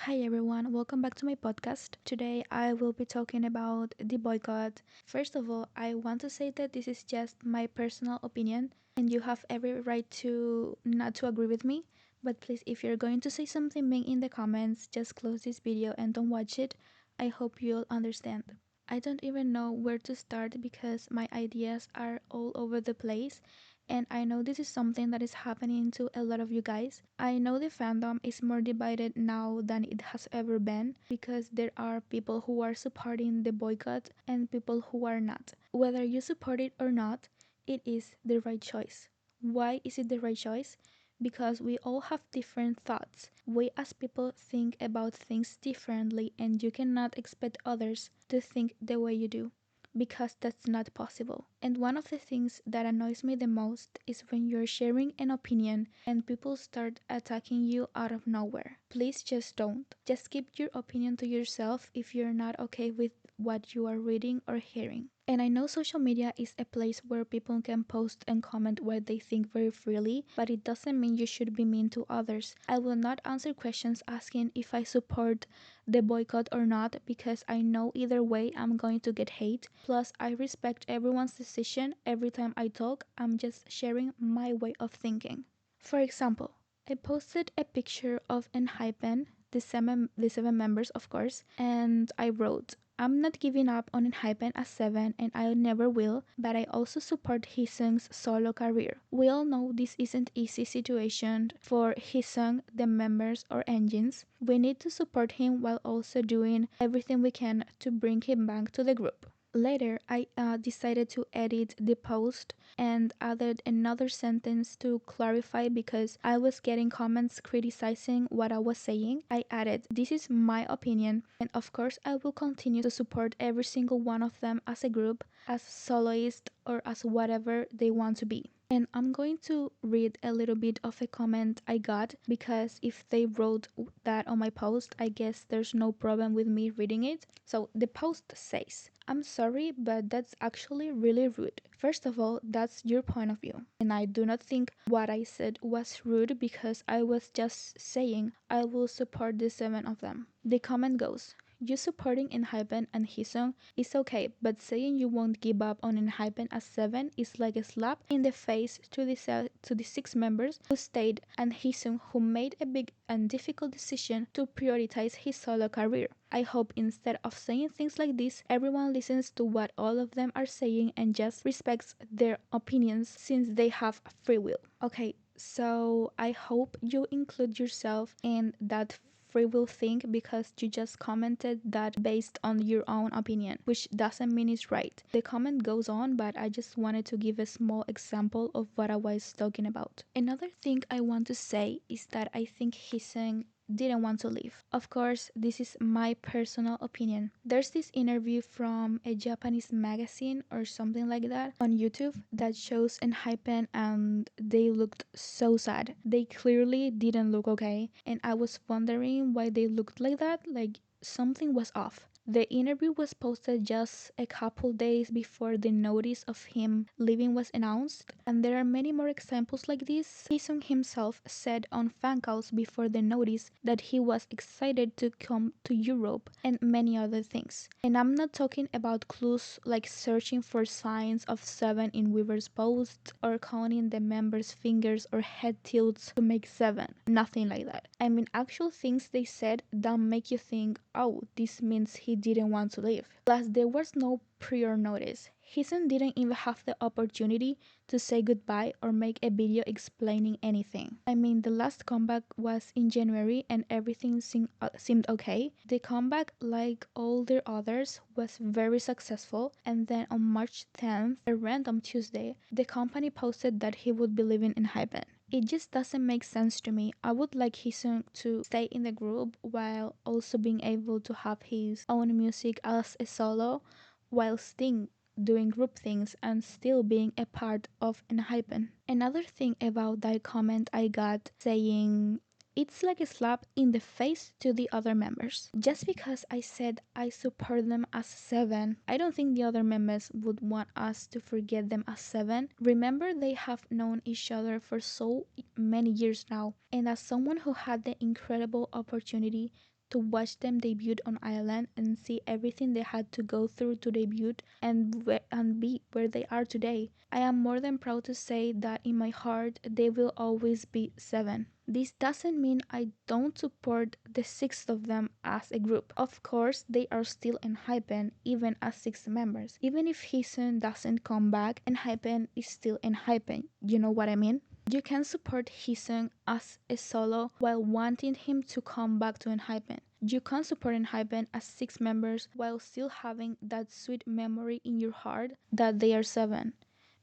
Hi everyone, welcome back to my podcast. Today I will be talking about the boycott. First of all, I want to say that this is just my personal opinion and you have every right to not to agree with me. But please, if you're going to say something mean in the comments, just close this video and don't watch it. I hope you'll understand. I don't even know where to start because my ideas are all over the place, and I know this is something that is happening to a lot of you guys. I know the fandom is more divided now than it has ever been because there are people who are supporting the boycott and people who are not. Whether you support it or not, it is the right choice. Why is it the right choice? Because we all have different thoughts. We as people think about things differently, and you cannot expect others to think the way you do because that's not possible. And one of the things that annoys me the most is when you're sharing an opinion and people start attacking you out of nowhere. Please just don't. Just keep your opinion to yourself if you're not okay with what you are reading or hearing. And I know social media is a place where people can post and comment what they think very freely, but it doesn't mean you should be mean to others. I will not answer questions asking if I support the boycott or not because I know either way I'm going to get hate. Plus, I respect everyone's decision. Every time I talk, I'm just sharing my way of thinking. For example, I posted a picture of ENHYPEN, the seven members, of course, and I wrote, I'm not giving up on ENHYPEN as 7 and I never will, but I also support Hisung's solo career. We all know this isn't easy situation for Hisung, the members or engines. We need to support him while also doing everything we can to bring him back to the group. Later, I decided to edit the post and added another sentence to clarify because I was getting comments criticizing what I was saying. I added, this is my opinion, and of course I will continue to support every single one of them as a group, as soloist, or as whatever they want to be. And I'm going to read a little bit of a comment I got because if they wrote that on my post, I guess there's no problem with me reading it. So the post says, I'm sorry, but that's actually really rude. First of all, that's your point of view. And I do not think what I said was rude because I was just saying I will support the 7 of them. The comment goes, you supporting ENHYPEN and Hisung is okay, but saying you won't give up on ENHYPEN as 7 is like a slap in the face to the 6 members who stayed and Hisung who made a big and difficult decision to prioritize his solo career. I hope instead of saying things like this, everyone listens to what all of them are saying and just respects their opinions since they have free will. Okay, so I hope you include yourself in that free will thing because you just commented that based on your own opinion, which doesn't mean it's right. The comment goes on, but I just wanted to give a small example of what I was talking about. Another thing I want to say is that I think Hiseng didn't want to leave. Of course, this is my personal opinion. There's this interview from a Japanese magazine or something like that on YouTube that shows ENHYPEN and they looked so sad. They clearly didn't look okay, and I was wondering why they looked like that, like something was off. The interview was posted just a couple days before the notice of him leaving was announced, and there are many more examples like this. Jason himself said on fan calls before the notice that he was excited to come to Europe and many other things. And I'm not talking about clues like searching for signs of 7 in Weaver's posts or counting the members' fingers or head tilts to make 7. Nothing like that. I mean actual things they said that make you think, oh, this means he didn't want to leave. Plus, there was no prior notice. Hisen didn't even have the opportunity to say goodbye or make a video explaining anything. I mean, the last comeback was in January and everything seemed okay. The comeback, like all their others, was very successful, and then on March 10th, a random Tuesday, the company posted that he would be living in Hyben. It just doesn't make sense to me. I would like Hisung to stay in the group while also being able to have his own music as a solo while still doing group things and still being a part of ENHYPEN. Another thing about that comment I got saying it's like a slap in the face to the other members. Just because I said I support them as 7, I don't think the other members would want us to forget them as 7. Remember, they have known each other for so many years now, and as someone who had the incredible opportunity to watch them debut on Ireland and see everything they had to go through to debut and be where they are today. I am more than proud to say that in my heart they will always be 7. This doesn't mean I don't support the 6 of them as a group. Of course, they are still ENHYPEN even as 6 members. Even if Hisun doesn't come back, ENHYPEN is still ENHYPEN. You know what I mean? You can support Hisun as a solo while wanting him to come back to ENHYPEN. You can support ENHYPEN as 6 members while still having that sweet memory in your heart that they are 7.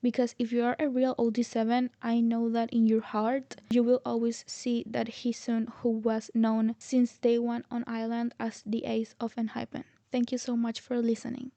Because if you are a real ot7, I know that in your heart you will always see that Hisun, who was known since day one on Island as the ace of ENHYPEN. Thank you so much for listening.